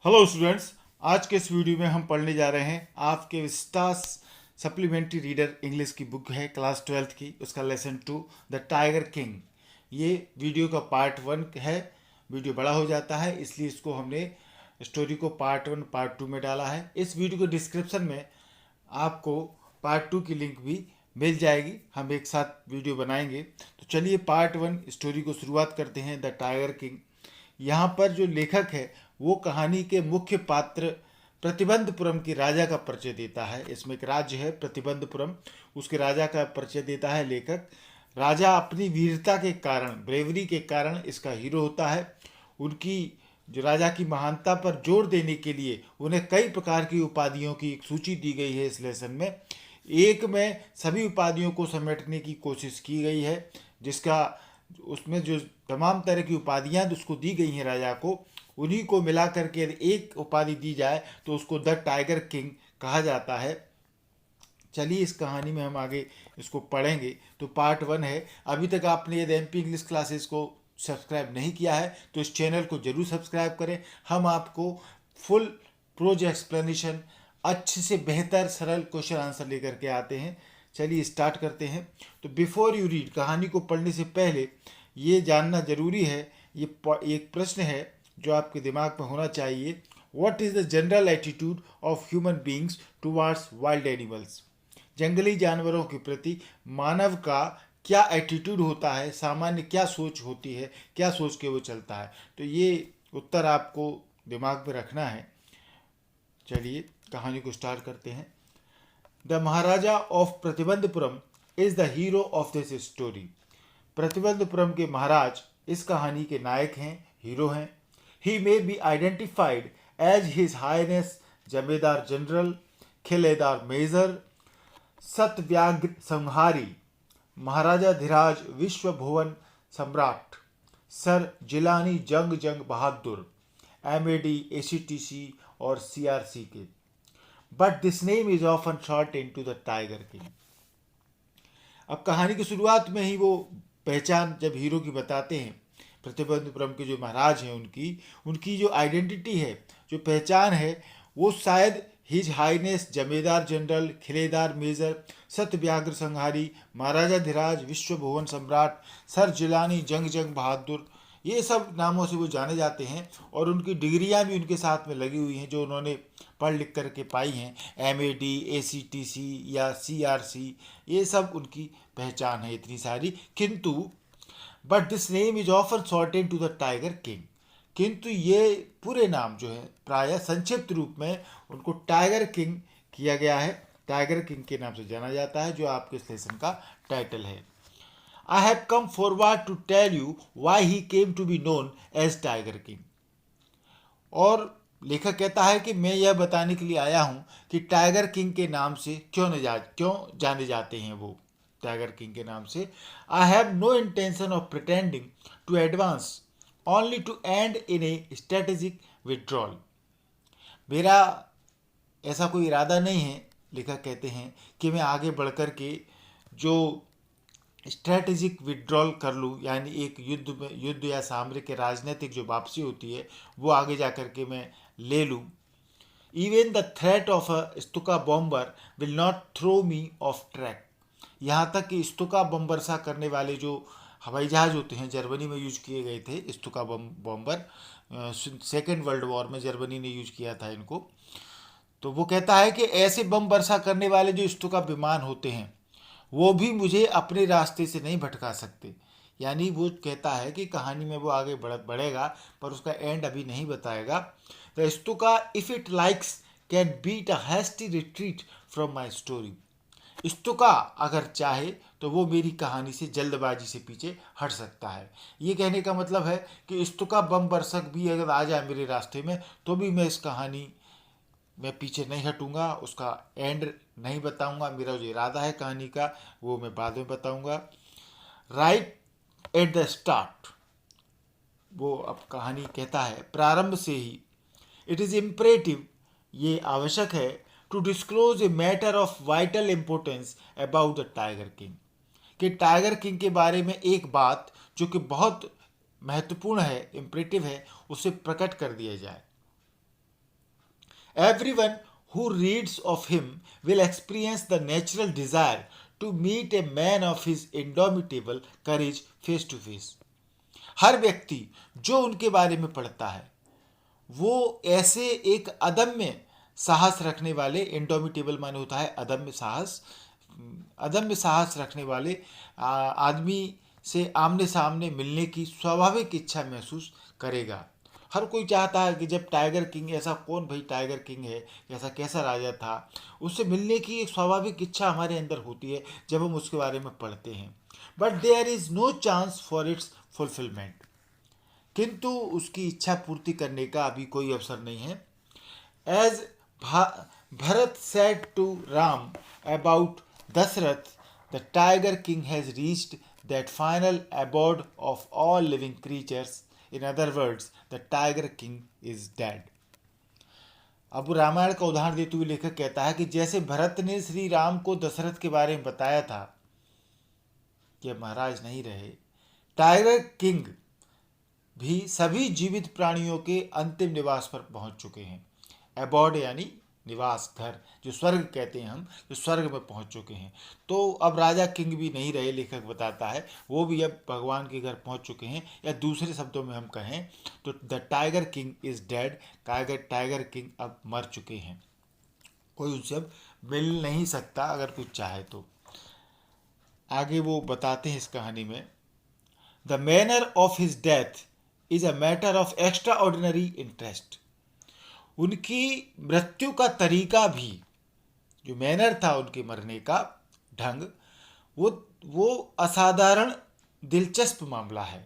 Hello students, आज के इस वीडियो में हम पढ़ने जा रहे हैं आपके स्टार्स सप्लीमेंट्री रीडर इंग्लिश की बुक है क्लास 12th की, उसका लेसन 2 द टाइगर किंग। ये वीडियो का पार्ट 1 है। वीडियो बड़ा हो जाता है इसलिए इसको हमने स्टोरी को पार्ट 1 पार्ट 2 में डाला है। इस वीडियो को डिस्क्रिप्शन में आपको पार्ट 2 की लिंक भी मिल जाएगी। हम एक साथ वीडियो बनाएंगे। तो चलिए पार्ट 1 स्टोरी को शुरुआत करते हैं, द टाइगर किंग। यहाँ पर जो लेखक है वो कहानी के मुख्य पात्र प्रतिबंधपुरम की राजा का परिचय देता है। इसमें एक राज्य है प्रतिबंधपुरम, उसके राजा का परिचय देता है लेखक। राजा अपनी वीरता के कारण, ब्रेवरी के कारण इसका हीरो होता है। उनकी जो राजा की महानता पर जोर देने के लिए उन्हें कई प्रकार की उपाधियों की एक सूची दी गई है इस लेसन में। एक में सभी उपाधियों को समेटने की कोशिश की गई है, जिसका उसमें जो तमाम तरह की उपाधियां उसको दी गई हैं राजा को, उन्हीं को मिला करके यदि एक उपाधि दी जाए तो उसको द टाइगर किंग कहा जाता है। चलिए इस कहानी में हम आगे इसको पढ़ेंगे। तो पार्ट 1 है। अभी तक आपने यदि एमपी इंग्लिश क्लासेस को सब्सक्राइब नहीं किया है तो इस चैनल को जरूर सब्सक्राइब करें। हम आपको फुल प्रोज एक्सप्लेनेशन, अच्छे से बेहतर सरल क्वेश्चन आंसर लेकर के आते हैं। चलिए स्टार्ट करते हैं। तो बिफोर यू रीड, कहानी को पढ़ने से पहले ये जानना जरूरी है, ये एक प्रश्न है जो आपके दिमाग में होना चाहिए। What is the general attitude of human beings towards wild animals? जंगली जानवरों के प्रति मानव का क्या एटीट्यूड होता है, सामान्य क्या सोच होती है, क्या सोच के वो चलता है। तो ये उत्तर आपको दिमाग में रखना है। चलिए कहानी को स्टार्ट करते हैं। The Maharaja of Pratibandhapuram is the hero of this story. Pratibandhapuram के महाराज इस कहानी के नायक हैं, हीरो हैं। He may be identified as his highness Jamedar general Khiledar major Satavyaghra Samhari Maharaja Dhiraj विश्व भुवन सम्राट sir Jilani Jung Jung Bahadur MAD ACTC और CRC के। But this name is often short in to the tiger king. अब कहानी की शुरुआत में ही वो पहचान जब हीरो की बताते हैं, प्रतिबंधपुरम के जो महाराज हैं उनकी उनकी जो आइडेंटिटी है, जो पहचान है, वो शायद his highness Jamedar general Khiledar major Satavyaghra Samhari Maharaja Dhiraj विश्व भुवन सम्राट सर जिलानी जंग जंग बहादुर, ये सब नामों से वो जाने जाते हैं। और उनकी डिग्रियां भी उनके साथ में लगी हुई हैं जो उन्होंने पढ़ लिख करके पाई हैं, MAD ACTC या CRC, ये सब उनकी पहचान है इतनी सारी। किंतु but this name is often shortened to the tiger king, किंतु ये पूरे नाम जो है प्रायः संक्षिप्त रूप में उनको टाइगर किंग किया गया है। टाइगर किंग के नाम से जाना जाता है, जो आपके इस लेसन का टाइटल है। I have come forward to tell you why he came to be known as tiger king. और लेखक कहता है कि मैं यह बताने के लिए आया हूं कि टाइगर किंग के नाम से क्यों जाने जाते हैं वो टाइगर किंग के नाम से। I have no intention of pretending to advance only to end in a strategic withdrawal. मेरा ऐसा कोई इरादा नहीं है, लेखक कहते हैं, कि मैं आगे बढ़कर के जो स्ट्रेटेजिक विड्रॉल कर लूँ, यानी एक युद्ध या सामरिक राजनीतिक जो वापसी होती है वो आगे जा कर के मैं ले लूँ। Even the threat of a Stuka bomber will not throw me off track. यहाँ तक कि स्तुका बम वर्षा करने वाले जो हवाई जहाज़ होते हैं, जर्मनी में यूज किए गए थे स्तुका बॉम्बर, सेकेंड वर्ल्ड वॉर में जर्मनी ने यूज किया था इनको। तो वो कहता है कि ऐसे बम वर्षा करने वाले जो स्तुका विमान होते हैं वो भी मुझे अपने रास्ते से नहीं भटका सकते। यानी वो कहता है कि कहानी में वो आगे बढ़ेगा पर उसका एंड अभी नहीं बताएगा। The Stuka if it likes can beat a hasty retreat from my story. Stuka अगर चाहे तो वो मेरी कहानी से जल्दबाजी से पीछे हट सकता है। ये कहने का मतलब है कि स्तुका बम वर्षक भी अगर आ जाए मेरे रास्ते में तो भी मैं इस कहानी में पीछे नहीं हटूंगा, उसका एंड नहीं बताऊंगा। मेरा जो इरादा है कहानी का वो मैं बाद में बताऊंगा। राइट एट द स्टार्ट, वो अब कहानी कहता है प्रारंभ से ही, इट इज़ इम्परेटिव, ये आवश्यक है, to disclose a matter of vital importance about the tiger king, कि टाइगर किंग के बारे में एक बात जो कि बहुत महत्वपूर्ण है, इम्परेटिव है, उसे प्रकट कर दिया जाए। Everyone who reads of him will experience the natural desire to meet a man of his indomitable courage face to face. हर व्यक्ति जो उनके बारे में पढ़ता है वो ऐसे एक अदम्य साहस रखने वाले, इंडोमिटेबल माने होता है अदम्य साहस रखने वाले आदमी से आमने सामने मिलने की स्वाभाविक इच्छा महसूस करेगा। हर कोई चाहता है कि जब टाइगर किंग, ऐसा कौन भाई टाइगर किंग है, ऐसा कैसा राजा था, उससे मिलने की एक स्वाभाविक इच्छा हमारे अंदर होती है जब हम उसके बारे में पढ़ते हैं। But there is no chance for its fulfilment, किंतु उसकी इच्छा पूर्ति करने का अभी कोई अवसर नहीं है। As Bharat said to Ram about Dashrath, the tiger king has reached that final abode of all living creatures. In other words, the tiger king is dead. अब रामायण का उदाहरण देते हुए लेखक कहता है कि जैसे भरत ने श्री राम को दशरथ के बारे में बताया था कि महाराज नहीं रहे, टाइगर किंग भी सभी जीवित प्राणियों के अंतिम निवास पर पहुंच चुके हैं. एबॉर्ड यानी निवास, घर, जो स्वर्ग कहते हैं हम, जो स्वर्ग में पहुंच चुके हैं. तो अब राजा किंग भी नहीं रहे, लेखक बताता है, वो भी अब भगवान के घर पहुंच चुके हैं. या दूसरे शब्दों में हम कहें तो the tiger king is dead, tiger king अब मर चुके हैं. कोई उनसे अब मिल नहीं सकता अगर कुछ चाहे तो. आगे वो बताते हैं इस कहानी में, the manner of his death is a matter of extra ordinary interest. उनकी मृत्यु का तरीका भी, जो मैनर था उनके मरने का ढंग, वो असाधारण दिलचस्प मामला है.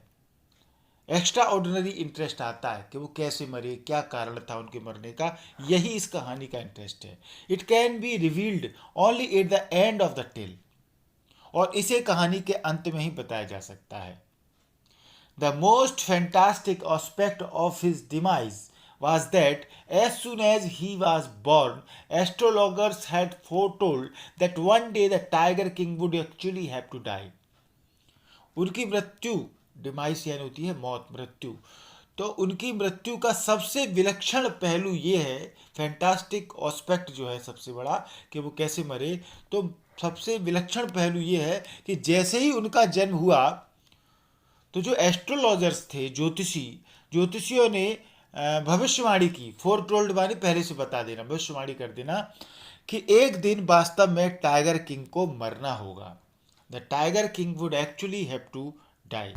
एक्स्ट्रा ऑर्डिनरी इंटरेस्ट आता है कि वो कैसे मरे, क्या कारण था उनके मरने का, यही इस कहानी का इंटरेस्ट है. It can be revealed only at the end of the tale, और इसे कहानी के अंत में ही बताया जा सकता है. The most fantastic aspect of his demise was that as soon as he was born, astrologers had foretold that one day the tiger king would actually have to die. उनकी मृत्यु, डिमाइस यानी होती है मौत, मृत्यु. तो उनकी मृत्यु का सबसे विलक्षण पहलू ये है, फैंटास्टिक एस्पेक्ट जो है सबसे बड़ा, कि वो कैसे मरे. तो सबसे विलक्षण पहलू ये है कि जैसे ही उनका जन्म हुआ तो जो एस्ट्रोलॉजर्स थे, ज्योतिषियों ने भविष्यवाणी की. फोरटोल्ड माने पहले से बता देना, भविष्यवाणी कर देना कि एक दिन वास्तव में टाइगर किंग को मरना होगा. The tiger king would actually have to die.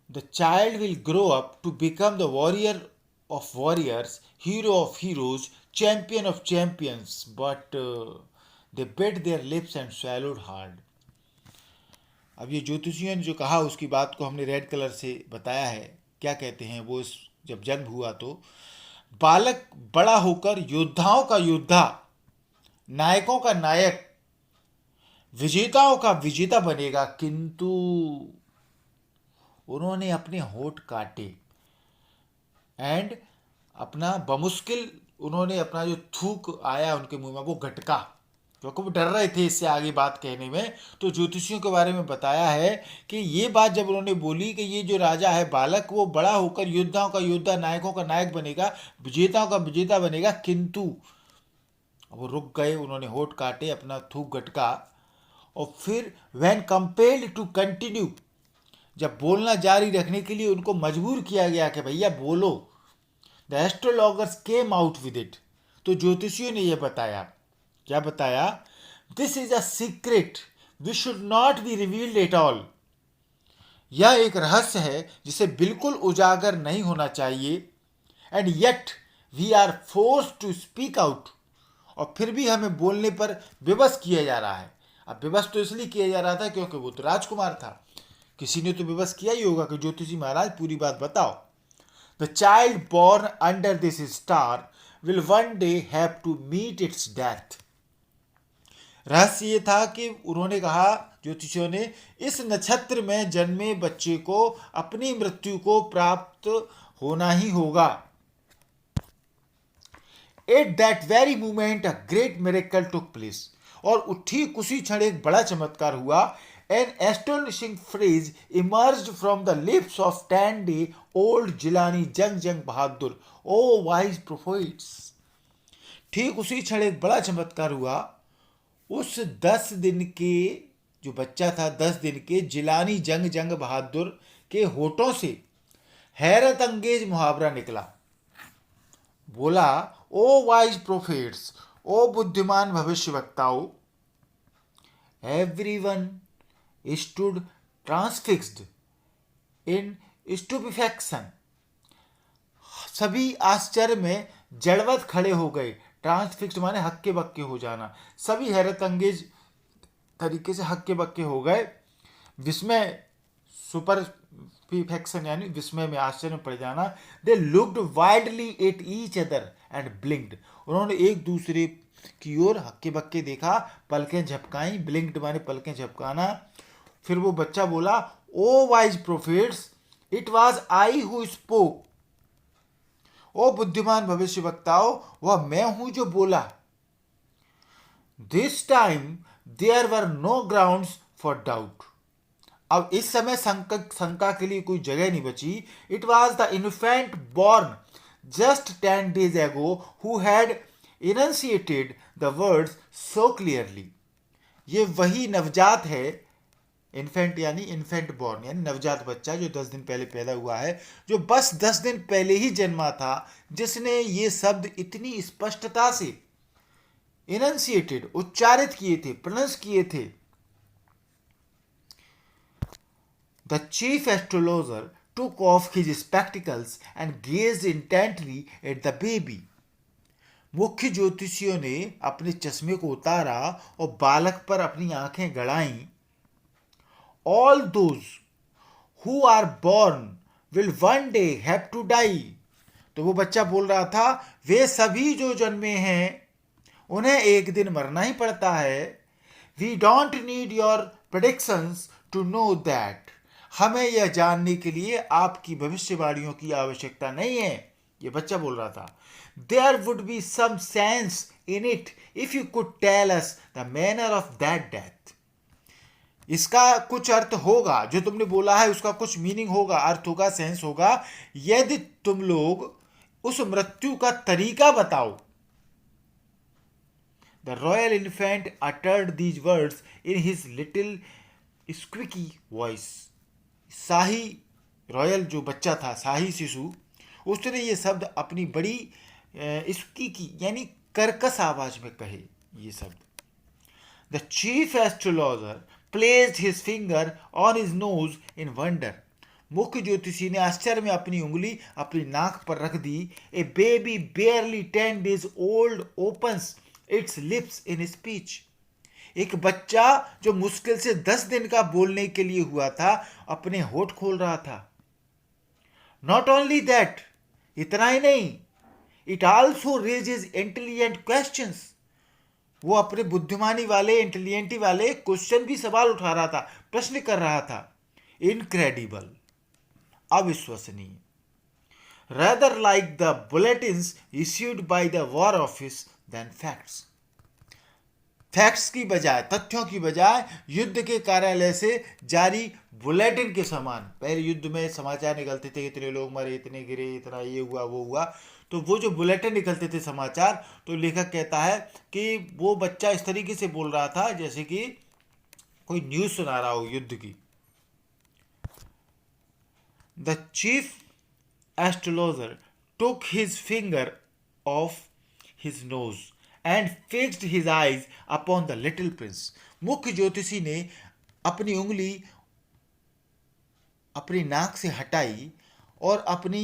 The child will grow up to become the warrior of warriors, hero of heroes, champion of champions, but they bit their lips and swallowed hard. अब ये ज्योतिषियों ने जो कहा उसकी बात को हमने red colour से बताया है. क्या कहते हैं वो, जब जन्म हुआ तो बालक बड़ा होकर योद्धाओं का योद्धा, नायकों का नायक, विजेताओं का विजेता बनेगा, किंतु उन्होंने अपने होठ काटे एंड अपना बमुश्किल उन्होंने अपना जो थूक आया उनके मुंह में वो घटका, क्योंकि वो डर रहे थे इससे आगे बात कहने में. तो ज्योतिषियों के बारे में बताया है कि ये बात जब उन्होंने बोली कि ये जो राजा है बालक, वो बड़ा होकर योद्धाओं का योद्धा, नायकों का नायक बनेगा, विजेताओं का विजेता बनेगा, किंतु वो रुक गए, उन्होंने होठ काटे, अपना थूक गटका. और फिर व्हेन कंपेल्ड टू कंटिन्यू, जब बोलना जारी रखने के लिए उनको मजबूर किया गया कि भैया बोलो, the astrologers came out with it. तो ज्योतिषियों ने यह बताया, क्या बताया, this is a secret which should not be revealed at all. यह एक रहस्य है जिसे बिल्कुल उजागर नहीं होना चाहिए. And yet we are forced to speak out, और फिर भी हमें बोलने पर विवश किया जा रहा है. अब विवश तो इसलिए किया जा रहा था क्योंकि वो तो राजकुमार था, किसी ने तो विवश किया ही होगा कि ज्योतिषी महाराज पूरी बात बताओ. The child born under this star will one day have to meet its death. रहस्य ये था कि उन्होंने कहा, ज्योतिषियों ने, इस नक्षत्र में जन्मे बच्चे को अपनी मृत्यु को प्राप्त होना ही होगा. At that very moment a great miracle took place. और ठीक उसी क्षण एक बड़ा चमत्कार हुआ. An astonishing phrase emerged from the lips of 10-day-old Jilani Jang Bahadur. Oh wise prophets! ठीक उसी क्षण एक बड़ा चमत्कार हुआ। उस 10 दिन के जो बच्चा था, 10 दिन के जिलानी जंग बहादुर के होठों से हैरत अंगेज मुहावरा निकला। बोला, ओ वाइज प्रोफेट्स, ओ बुद्धिमान भविष्यवक्ताओं। Everyone stood transfixed in stupefaction. सभी आश्चर्य में जड़वत खड़े हो गए। ट्रांसफिक्स्ड माने हक्के बक्के हो जाना। सभी हैरत अंगेज तरीके से हक्के बक्के हो गए। विस्मय, सुपरफिक्शन यानी विस्मय में, आश्चर्य में पड़ जाना। They looked wildly at each other and ब्लिंक्ड। उन्होंने एक दूसरे की ओर हक्के बक्के देखा, पलकें झपकाई। ब्लिंक्ड माने पलकें झपकाना। फिर वो बच्चा बोला, O wise prophets, it was I who spoke. ओ बुद्धिमान भविष्यवक्ताओं, वह मैं हूं जो बोला। This time there were no grounds for doubt. अब इस समय शंका के लिए कोई जगह नहीं बची। It was the infant born just 10 days ago who had enunciated the words so clearly. ये वही नवजात है, इन्फेंट यानी इन्फेंट बॉर्न यानी नवजात बच्चा जो 10 दिन पहले पैदा हुआ है, जो बस 10 दिन पहले ही जन्मा था, जिसने ये शब्द इतनी स्पष्टता से इनंसिएटेड उच्चारित किए थे, प्रोनाउंस किए थे। The chief astrologer took off his spectacles and gazed intently at the baby. मुख्य ज्योतिषियों ने अपने चश्मे को उतारा और बालक पर अपनी आंखें गड़ाईं। All those who are born will one day have to die. तो वो बच्चा बोल रहा था, वे सभी जो जन्मे हैं उन्हें एक दिन मरना ही पड़ता है। We don't need your predictions to know that. हमें यह जानने के लिए आपकी भविष्यवाणियों की आवश्यकता नहीं है। ये बच्चा बोल रहा था। There would be some sense in it if you could tell us the manner of that death. इसका कुछ अर्थ होगा, जो तुमने बोला है उसका कुछ मीनिंग होगा, अर्थ होगा, सेंस होगा, यदि तुम लोग उस मृत्यु का तरीका बताओ। The royal infant uttered these words in his little squeaky voice. Shahi royal जो बच्चा था, शाही शिशु, उसने ये शब्द अपनी बड़ी इसकी की यानी कर्कश आवाज में कहे ये शब्द। The chief astrologer placed his finger on his nose in wonder. मुख्य ज्योतिषी ने आश्चर्य में अपनी उंगली अपनी नाक पर रख दी। ए baby बेयरली 10 days old opens its lips in speech. एक बच्चा जो मुश्किल से 10 दिन का बोलने के लिए हुआ था, अपने होठ खोल रहा था। नॉट ओनली दैट, इतना ही नहीं, it also raises intelligent questions. वो अपने बुद्धिमानी वाले, इंटेलिजेंटी वाले क्वेश्चन भी सवाल उठा रहा था, प्रश्न कर रहा था। इनक्रेडिबल, अविश्वसनीय। rather like the bulletins issued by the war office than facts. Facts की बजाय, तथ्यों की बजाय युद्ध के कार्यालय से जारी बुलेटिन के समान। पहले युद्ध में समाचार निकलते थे, इतने लोग मरे, इतने गिरे, इतना ये हुआ वो हुआ, तो वो जो बुलेटिन निकलते थे समाचार, तो लेखक कहता है कि वो बच्चा इस तरीके से बोल रहा था जैसे कि कोई न्यूज़ सुना रहा हो युद्ध की। The chief astrologer took his finger off his nose and fixed his eyes upon the little prince. मुख्य ज्योतिषी ने अपनी उंगली अपनी नाक से हटाई और अपनी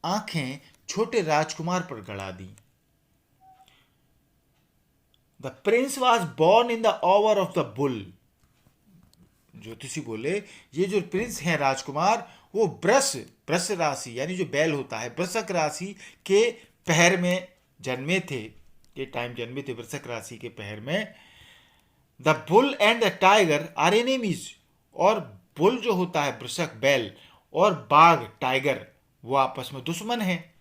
आंखें छोटे राजकुमार पर गड़ा दी। The prince was born in the hour of the bull. ज्योतिषी बोले ये जो प्रिंस हैं राजकुमार, वो वृष राशि यानी जो बैल होता है, वृषक राशि के पहर में जन्मे थे। ये टाइम जन्मे थे वृषक राशि के पहर में। The bull and the tiger are enemies. और बुल जो होता है वृषक बैल, और बाघ टाइगर, वो आपस में दुश्मन हैं।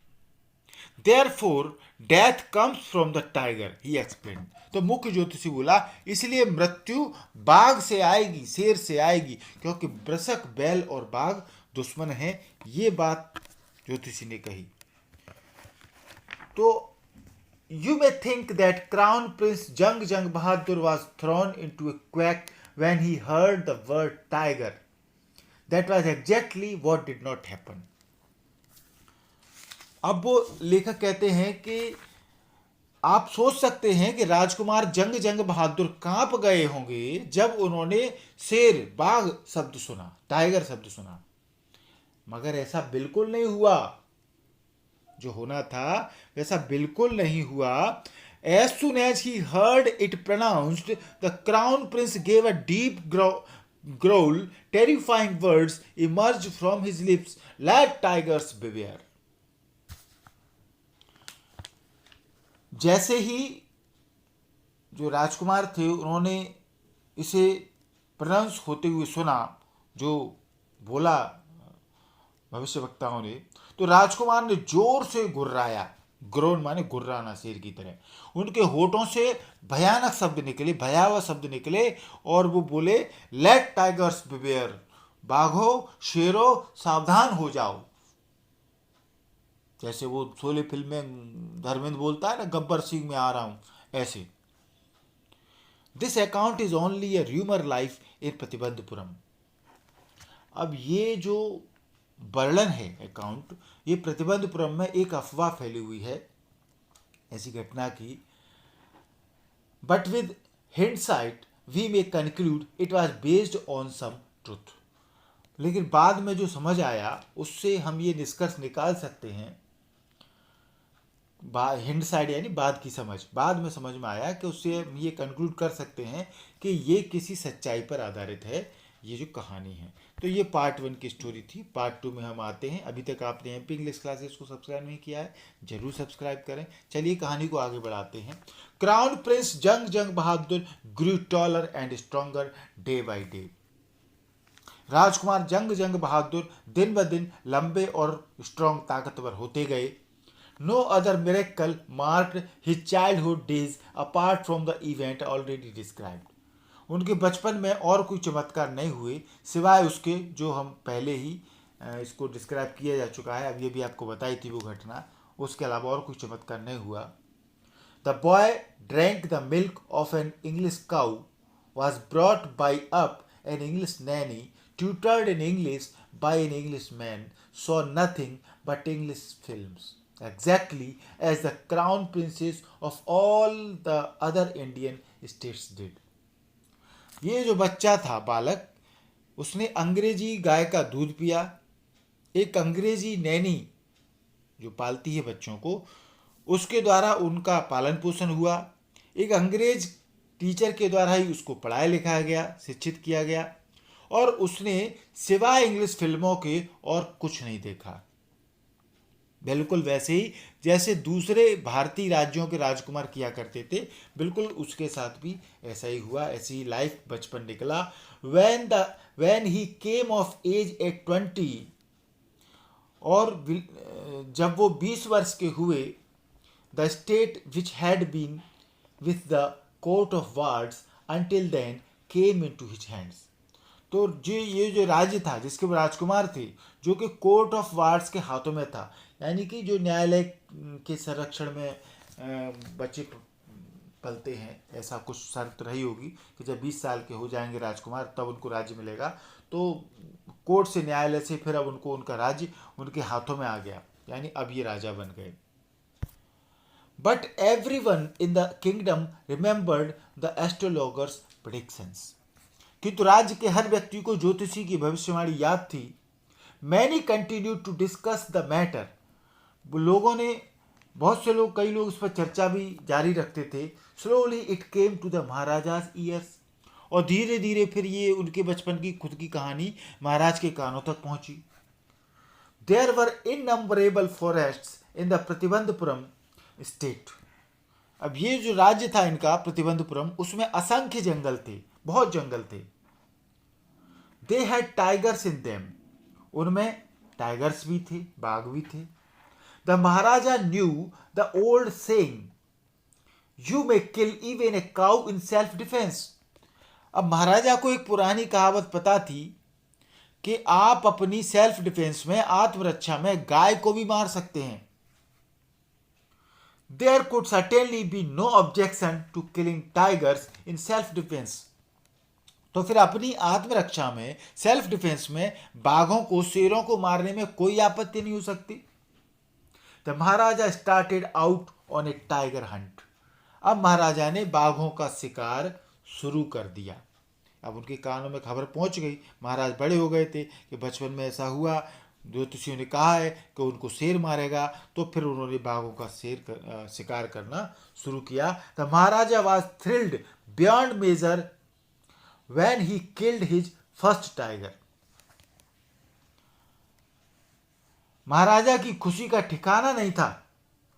Therefore death comes from the tiger, he explained. तो मुख्य ज्योतिषी बोला इसलिए मृत्यु बाघ से आएगी, शेर से आएगी, क्योंकि वृषक, बैल और बाघ दुश्मन है। ये बात ज्योतिषी ने कही। तो you may think that Crown Prince Jung Jung Bahadur was thrown into a quake when he heard the word tiger. That was exactly what did not happen. अब वो लेखक कहते हैं कि आप सोच सकते हैं कि राजकुमार जंग जंग बहादुर कांप गए होंगे जब उन्होंने शेर, बाघ शब्द सुना, टाइगर शब्द सुना, मगर ऐसा बिल्कुल नहीं हुआ। जो होना था वैसा बिल्कुल नहीं हुआ। As soon as he heard it pronounced, the crown prince gave a deep growl. Terrifying words emerged from his lips. Let tigers beware. जैसे ही जो राजकुमार थे उन्होंने इसे प्रोनाउंस होते हुए सुना, जो बोला भविष्यवक्ताओं ने, तो राजकुमार ने जोर से गुर्राया। ग्रोन माने गुर्राना, शेर की तरह। उनके होठों से भयानक शब्द निकले, भयावह शब्द निकले, और वो बोले, लेट टाइगर्स बिवेयर, बाघो, शेरों, सावधान हो जाओ। जैसे वो शोले फिल्म में धर्मेंद्र बोलता है ना, गब्बर सिंह में आ रहा हूं, ऐसे। This account is only A rumour life in Pratibandapuram. अब ये जो वर्णन है अकाउंट, ये प्रतिबंधपुरम में एक अफवाह फैली हुई है ऐसी घटना की। But with hindsight we may conclude it was based on some truth. लेकिन बाद में जो समझ आया उससे हम ये निष्कर्ष निकाल सकते हैं, हिंडसाइट यानी बाद की समझ, बाद में समझ में आया कि उससे हम ये कंक्लूड कर सकते हैं कि ये किसी सच्चाई पर आधारित है, ये जो कहानी है। तो ये पार्ट 1 की स्टोरी थी। पार्ट 2 में हम आते हैं। अभी तक आपने एमपी इंग्लिश क्लासेस को सब्सक्राइब नहीं किया है, जरूर सब्सक्राइब करें। चलिए कहानी को आगे बढ़ाते हैं। Crown prince Jung Jung Bahadur grew taller and stronger day by day. राजकुमार जंग जंग बहादुर दिन ब दिन लंबे और स्ट्रॉन्ग, ताकतवर होते गए। No other miracle marked his childhood days apart from the event already described. उनके बचपन में और कोई चमत्कार नहीं हुए सिवाय उसके जो हम पहले ही इसको डिस्क्राइब किया जा चुका है। अब ये भी आपको बताई थी वो घटना, उसके अलावा और कोई चमत्कार नहीं हुआ। The boy drank the milk of an English cow, was brought by up an English Naini, tutored in English by an English man, saw nothing but English films, exactly as the crown princes of all the other Indian states did. ये जो बच्चा था, बालक, उसने अंग्रेजी गाय का दूध पिया। एक अंग्रेजी नैनी जो पालती है बच्चों को, उसके द्वारा उनका पालन पोषण हुआ। एक अंग्रेज टीचर के द्वारा ही उसको पढ़ाया लिखाया गया, शिक्षित किया गया, और उसने सिवाय इंग्लिश फिल्मों के और कुछ नहीं देखा। बिल्कुल वैसे ही जैसे दूसरे भारतीय राज्यों के राजकुमार किया करते थे, बिल्कुल उसके साथ भी ऐसा ही हुआ, ऐसी ही लाइफ बचपन निकला। when he came of age at 20, और जब वो 20 वर्ष के हुए, the state which had been with the court of wards until then came into his hands. तो ये जो राज्य था जिसके वो राजकुमार थे, जो कि कोर्ट ऑफ वार्ड्स के हाथों में था, यानी कि जो न्यायालय के संरक्षण में बच्चे पलते हैं, ऐसा कुछ शर्त रही होगी कि जब 20 साल के हो जाएंगे राजकुमार तब उनको राज्य मिलेगा। तो कोर्ट से, न्यायालय से फिर अब उनको उनका राज्य उनके हाथों में आ गया, यानी अब ये राजा बन गए। But everyone in the kingdom remembered the astrologers predictions. किंतु राज्य के हर व्यक्ति को ज्योतिषी की भविष्यवाणी याद थी। Many continue to discuss the matter. लोगों ने, बहुत से लोग, कई लोग इस पर चर्चा भी जारी रखते थे। Slowly it came to the Maharaja's ears, और धीरे धीरे फिर ये उनके बचपन की खुद की कहानी महाराज के कानों तक पहुंची। There were innumerable forests in the Pratibandhapuram state. अब ये जो राज्य था इनका प्रतिबंधपुरम, उसमें असंख्य जंगल थे, बहुत जंगल थे। They had tigers in them, उनमें टाइगर्स भी थे, बाघ भी थे। The the Maharaja new the old saying, you may kill even a cow in self defence. अब महाराजा को एक पुरानी कहावत पता थी कि आप अपनी सेल्फ डिफेंस में, आत्मरक्षा में गाय को भी मार सकते हैं। There could certainly be no objection to killing tigers in self defence. तो फिर अपनी आत्मरक्षा में, सेल्फ डिफेंस में बाघों को, शेरों को मारने में कोई आपत्ति नहीं हो सकती। The Maharaja started out on A tiger Hunt. अब महाराजा ने बाघों का शिकार शुरू कर दिया। अब उनके कानों में खबर पहुंच गई, महाराज बड़े हो गए थे कि बचपन में ऐसा हुआ, ज्योतिषियों ने कहा है कि उनको शेर मारेगा, तो फिर उन्होंने बाघों का शिकार करना शुरू किया। The Maharaja was thrilled beyond measure when he killed his first tiger. महाराजा की खुशी का ठिकाना नहीं था,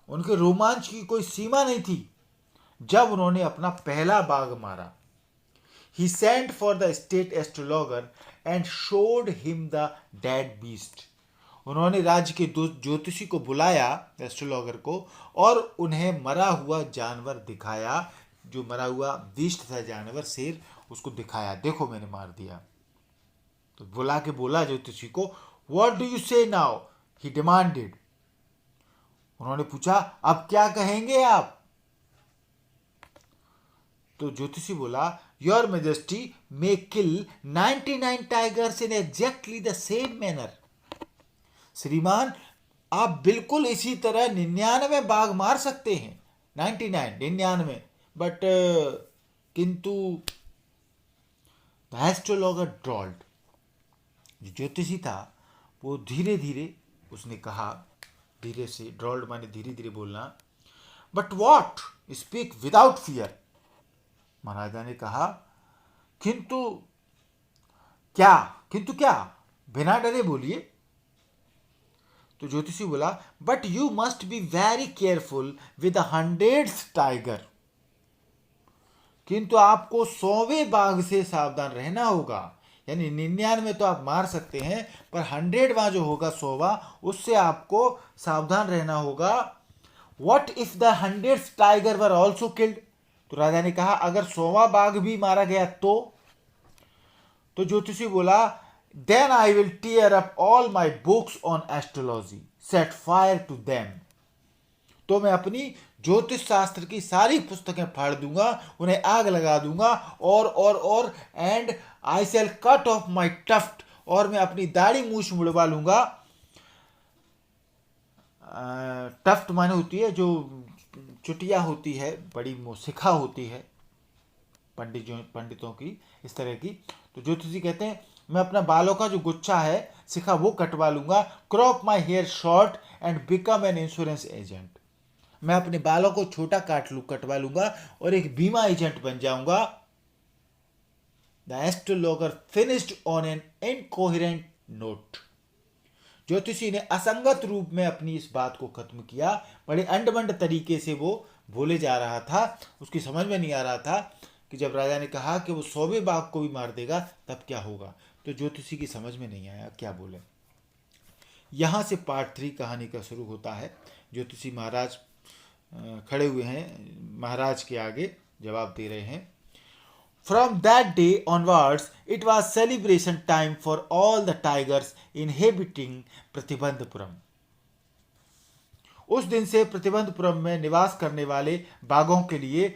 उनके रोमांच की कोई सीमा नहीं थी जब उन्होंने अपना पहला बाघ मारा। He sent for the state astrologer and showed him the dead beast. उन्होंने राज्य के ज्योतिषी को बुलाया, एस्ट्रोलॉगर को, और उन्हें मरा हुआ जानवर दिखाया। जो मरा हुआ बीस्ट था जानवर, शेर, उसको दिखाया, देखो मैंने मार दिया। तो बुला के बोला ज्योतिषी को, What do you say now? He demanded. उन्होंने पूछा, अब क्या कहेंगे आप? तो ज्योतिषी बोला, your majesty may kill 99 tigers in exactly the same manner. श्रीमान, आप बिल्कुल इसी तरह 99 बाघ मार सकते हैं, 99, बट किंतु द एस्ट्रोलॉगर ड्रॉल्ड। जो ज्योतिषी था वो धीरे धीरे उसने कहा, धीरे से, ड्रॉल्ड माने धीरे धीरे बोलना, but what, speak without fear. महाराजा ने कहा, किंतु क्या, बिना डरे बोलिए। तो ज्योतिषी बोला, but you must be very careful with 100th tiger. किंतु आपको 100वें बाघ से सावधान रहना होगा। यानी 99 तो आप मार सकते हैं, पर 100वां जो होगा, 100वां, उससे आपको सावधान रहना होगा। What if the 100th tiger were also killed. तो राजा ने कहा, अगर 100वां बाघ भी मारा गया तो ज्योतिषी बोला, then I will tear up all my books on astrology, set fire to them. तो मैं अपनी ज्योतिष शास्त्र की सारी पुस्तकें फाड़ दूंगा, उन्हें आग लगा दूंगा, और and I shall cut off my tuft, और मैं अपनी दाढ़ी मूछ मुड़वा लूंगा। टफ्ट माने होती है जो चुटिया होती है, बड़ी शिखा होती है पंडितों की, इस तरह की। तो ज्योतिषी कहते हैं, मैं अपना बालों का जो गुच्छा है, शिखा, वो कटवा लूंगा। Crop my hair short and become an insurance agent. मैं अपने बालों को छोटा कटवा लूंगा और एक बीमा एजेंट बन जाऊंगा। The astrologer finished on an incoherent note. ज्योतिषी ने असंगत रूप में अपनी इस बात को खत्म किया। बड़े अंडबंड तरीके से वो बोले जा रहा था, उसकी समझ में नहीं आ रहा था कि जब राजा ने कहा कि वो 100वें बाघ को भी मार देगा तब क्या होगा। तो ज्योतिषी की समझ में नहीं आया क्या बोले। यहाँ से पार्ट 3 कहानी का शुरू होता है। ज्योतिषी महाराज खड़े हुए हैं, महाराज के आगे जवाब दे रहे हैं। From that day onwards, it was celebration time for all the tigers inhabiting Pratibandapuram. उस दिन से प्रतिबंधपुरम में निवास करने वाले बाघों के लिए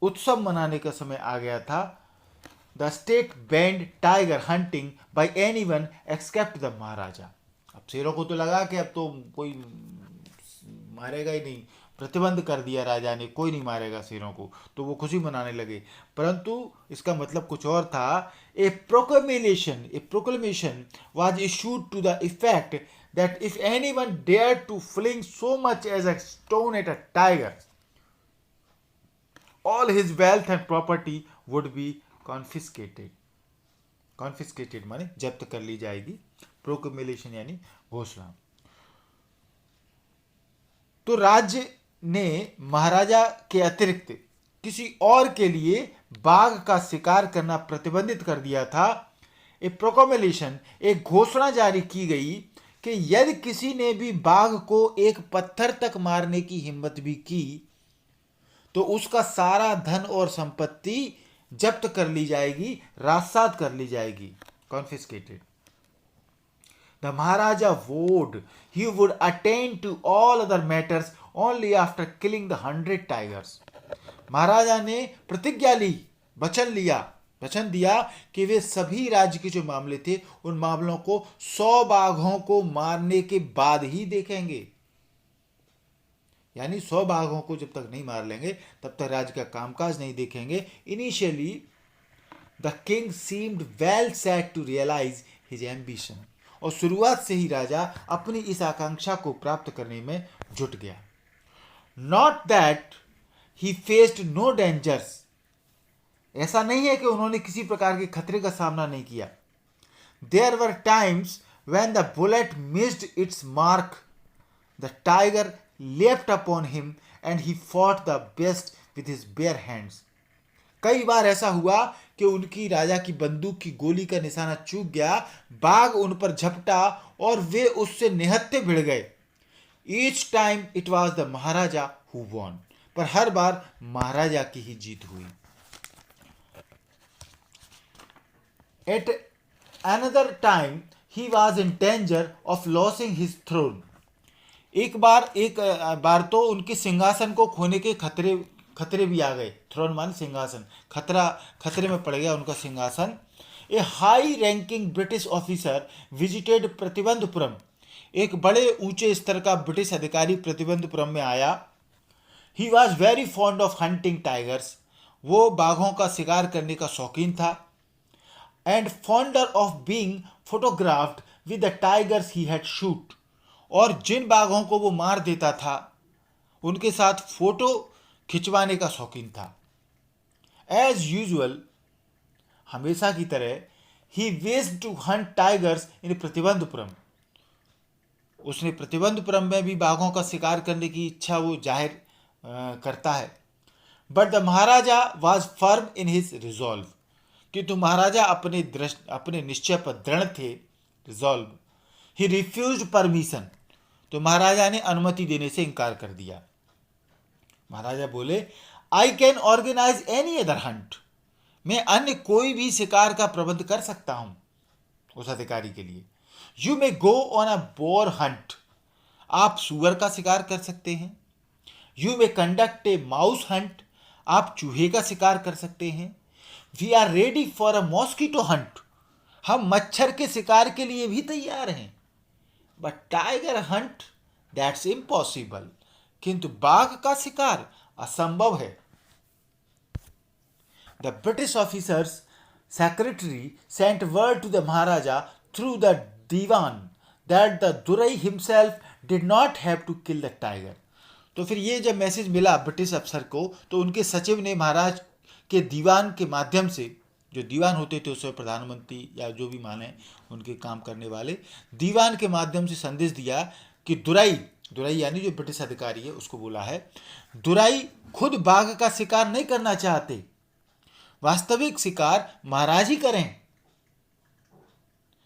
उत्सव मनाने का समय आ गया था। The state banned tiger hunting by anyone except the महाराजा। अब शेरों को तो लगा कि अब तो कोई मारेगा ही नहीं, प्रतिबंध कर दिया राजा ने, कोई नहीं मारेगा शेरों को, तो वो खुशी मनाने लगे। परंतु इसका मतलब कुछ और था। A proclamation was issued to the effect that if anyone dare to fling so much as a stone at a tiger, all his wealth and property would be confiscated. Confiscated माने जब्त कर ली जाएगी, प्रोक्लेमेशन यानी घोषणा। तो राज्य ने महाराजा के अतिरिक्त किसी और के लिए बाघ का शिकार करना प्रतिबंधित कर दिया था। ए प्रोक्लेमेशन, एक घोषणा जारी की गई कि यदि किसी ने भी बाघ को एक पत्थर तक मारने की हिम्मत भी की तो उसका सारा धन और संपत्ति जब्त कर ली जाएगी, राजसात कर ली जाएगी, confiscated. The Maharaja vowed he would attend to all other matters only after killing the 100 tigers. महाराजा ने प्रतिज्ञा ली, वचन दिया कि वे सभी राज्य के जो मामले थे उन मामलों को 100 बाघों को मारने के बाद ही देखेंगे। यानी 100 बाघों को जब तक नहीं मार लेंगे तब तक राज्य का कामकाज नहीं देखेंगे। Initially the king seemed well set to realise his ambition. और शुरुआत से ही राजा अपनी इस आकांक्षा को प्राप्त करने में जुट गया। Not that he faced no dangers. ऐसा नहीं है कि उन्होंने किसी प्रकार के खतरे का सामना नहीं किया। There were times when the bullet missed its mark, the tiger leapt upon him and he fought the best with his bare hands। कई बार ऐसा हुआ कि उनकी राजा की बंदूक की गोली का निशाना चूक गया, बाघ उन पर झपटा और वे उससे निहत्थे भिड़ गए। Each time it was the Maharaja who won। पर हर बार महाराजा की ही जीत हुई। At another time he was in danger of losing his throne। एक बार तो उनके सिंहासन को खोने के खतरे भी आ गए। थ्रोन मान सिंहासन, खतरे में पड़ गया उनका सिंहासन। A high ranking British officer visited Pratibandhapuram. एक बड़े ऊंचे स्तर का ब्रिटिश अधिकारी प्रतिबंधपुरम में आया। He was very fond of hunting tigers. वो बाघों का शिकार करने का शौकीन था। And fonder of being photographed with the tigers he had shoot. और जिन बाघों को वो मार देता था उनके साथ फोटो खिंचवाने का शौकीन था। एज यूजुअल, हमेशा की तरह, he wished to hunt tigers in Pratibandhapuram. उसने प्रतिबंधपुरम में भी बाघों का शिकार करने की इच्छा वो जाहिर करता है। But the Maharaja was firm in his resolve. किंतु महाराजा अपने निश्चय पर दृढ़ थे, रिजॉल्व। ही रिफ्यूज्ड परमिशन। तो महाराजा ने अनुमति देने से इनकार कर दिया। महाराजा बोले, I can organise any other hunt. मैं अन्य कोई भी शिकार का प्रबंध कर सकता हूं उस अधिकारी के लिए। You may go on a boar hunt. आप सुअर का शिकार कर सकते हैं। You may conduct a mouse hunt. आप चूहे का शिकार कर सकते हैं। We are ready for a mosquito hunt. हम मच्छर के शिकार के लिए भी तैयार हैं। But tiger hunt that's impossible. किंतु बाघ का शिकार असंभव है। The British officer's secretary sent word to the Maharaja through the Diwan that the durai himself did not have to kill the tiger. तो फिर ये जब मैसेज मिला ब्रिटिश अफसर को तो उनके सचिव ने महाराज के दीवान के माध्यम से, जो दीवान होते थे उसमें प्रधानमंत्री या जो भी माने उनके काम करने वाले, दीवान के माध्यम से संदेश दिया कि दुराई यानी जो ब्रिटिश अधिकारी है उसको बोला है, दुराई खुद बाघ का शिकार नहीं करना चाहते। वास्तविक शिकार महाराज ही करें।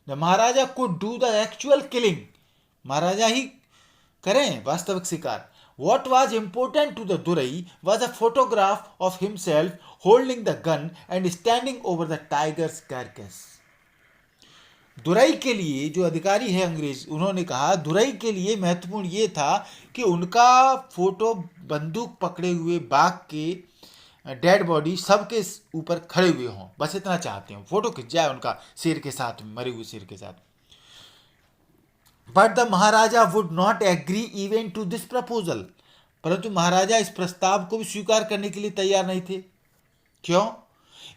The Maharaja could do the actual killing. महाराजा ही करें वास्तविक शिकार। What was important to the Durai was a photograph of himself holding the gun and standing over the tiger's carcass। Durai के लिए, जो अधिकारी है अंग्रेज, उन्होंने कहा दुरई के लिए महत्वपूर्ण ये था कि उनका फोटो बंदूक पकड़े हुए बाघ के डेड बॉडी सबके ऊपर खड़े हुए हों। बस इतना चाहते हैं, फोटो खिंच जाए उनका शेर के साथ, मरे हुए शेर के साथ। But the Maharaja would not agree even to this proposal. परंतु महाराजा इस प्रस्ताव को भी स्वीकार करने के लिए तैयार नहीं थे। क्यों?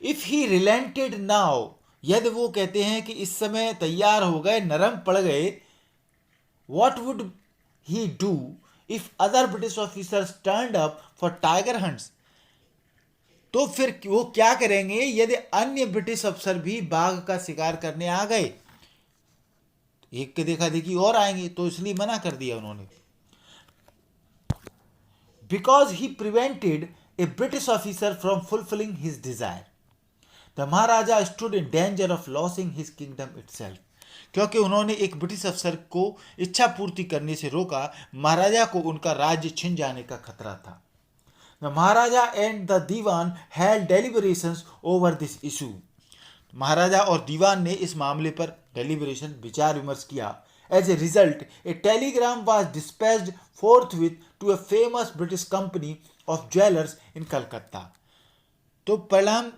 इफ ही रिलेंटेड नाउ, यदि वो कहते हैं कि इस समय तैयार हो गए, नरम पड़ गए, what would he do if other British officers turned up for tiger hunts. तो फिर वो क्या करेंगे यदि अन्य ब्रिटिश अफसर भी बाघ का शिकार करने आ गए? एक के देखा देखी और आएंगे, तो इसलिए मना कर दिया उन्होंने। Because he prevented A British officer from fulfilling his Dzire, the Maharaja stood in danger of losing his kingdom itself. क्योंकि उन्होंने एक ब्रिटिश अफसर को इच्छा पूर्ति करने से रोका, महाराजा को उनका राज्य छिन जाने का खतरा था। The Maharaja and the Dewan had deliberations over this issue. महाराजा और दीवान ने इस मामले पर डेलिबरेशन विचार विमर्श किया। As a result a telegram was dispatched forthwith to a famous British company of jewelers in Calcutta. तो परिणाम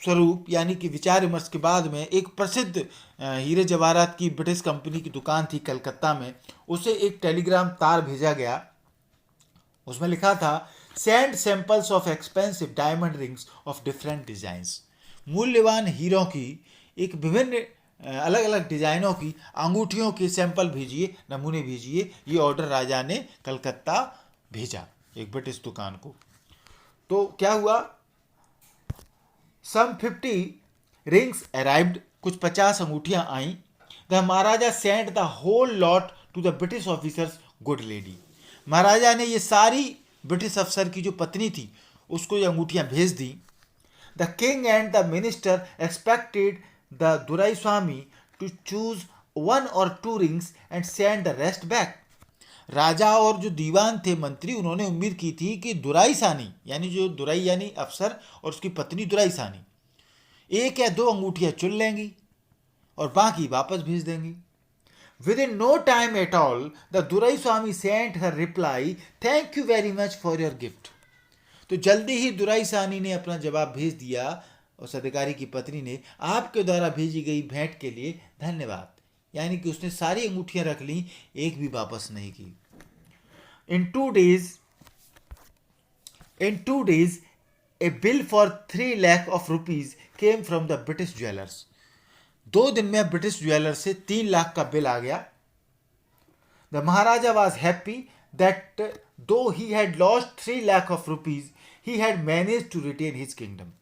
स्वरूप यानी कि विचार विमर्श के बाद में एक प्रसिद्ध हीरे जवाहरात की ब्रिटिश कंपनी की दुकान थी कलकत्ता में, उसे एक टेलीग्राम तार भेजा गया। उसमें लिखा था, send samples of expensive diamond rings of different designs. मूल्यवान हीरों की एक विभिन्न अलग अलग डिजाइनों की अंगूठियों के सैंपल भेजिए, नमूने भेजिए। ये ऑर्डर राजा ने कलकत्ता भेजा एक ब्रिटिश दुकान को। तो क्या हुआ, सम 50 रिंग्स अराइव्ड, कुछ 50 अंगूठियां आई। The Maharaja send the whole lot to the British officer's good lady. महाराजा ने ये सारी ब्रिटिश अफसर की जो पत्नी थी उसको ये अंगूठियां भेज दी। The king and the minister expected the Duraiswami to choose 1 or 2 rings and send the rest back। राजा और जो दीवान थे मंत्री, उन्होंने उम्मीद की थी कि दुराई सानी यानी जो दुराई यानी अफसर और उसकी पत्नी दुराई सानी 1 या 2 अंगूठियां चुन लेंगी और बाकी वापस भेज देंगी। Within no time at all the Duraiswami sent her reply, thank you very much for your gift. तो जल्दी ही दुराई सानी ने अपना जवाब भेज दिया उस अधिकारी की पत्नी ने, आपके द्वारा भेजी गई भेंट के लिए धन्यवाद। यानी कि उसने सारी अंगूठियां रख ली, एक भी वापस नहीं की। In two days a bill for 3 lakh of rupees came from the British jewellers. 2 दिन में ब्रिटिश ज्वेलर से 3 लाख का बिल आ गया। The Maharaja was happy that though he had lost 3 lakh of rupees he had manage to retain his kingdom.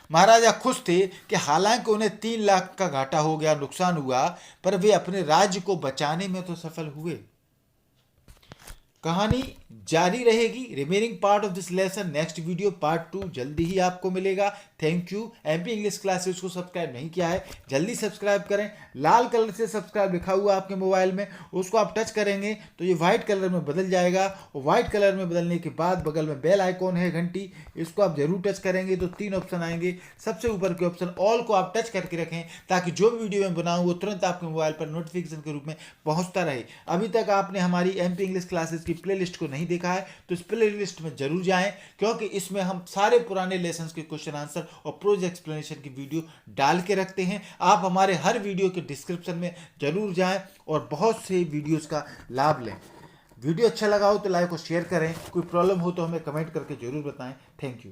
महाराजा खुश थे कि हालांकि उन्हें 3 लाख का घाटा हो गया, नुकसान हुआ, पर वे अपने राज्य को बचाने में तो सफल हुए। कहानी जारी रहेगी। Remaining part of this lesson, next video part 2 जल्दी ही आपको मिलेगा। Thank you. MP English classes को सब्सक्राइब नहीं किया है, जल्दी सब्सक्राइब करें। लाल कलर से सब्सक्राइब लिखा हुआ आपके मोबाइल में, उसको आप टच करेंगे तो ये व्हाइट कलर में बदल जाएगा। और व्हाइट कलर में बदलने के बाद बगल में बेल आइकॉन है घंटी, इसको आप जरूर टच करेंगे तो 3 ऑप्शन आएंगे। सबसे ऊपर के ऑप्शन ऑल को आप टच करके रखें ताकि जो भी वीडियो मैं बनाऊँ वो तुरंत आपके मोबाइल पर नोटिफिकेशन के रूप में पहुँचता रहे। अभी तक आपने हमारी एमपी इंग्लिश क्लासेस की प्लेलिस्ट को नहीं देखा है तो इस प्लेलिस्ट में जरूर जाएं, क्योंकि इसमें हम सारे पुराने लेसन्स के क्वेश्चन आंसर और प्रोज एक्सप्लेनेशन की वीडियो डाल के रखते हैं। आप हमारे हर वीडियो के डिस्क्रिप्शन में जरूर जाएं और बहुत से वीडियोस का लाभ लें। वीडियो अच्छा लगा हो तो लाइक और शेयर करें। कोई प्रॉब्लम हो तो हमें कमेंट करके जरूर बताएं। Thank you.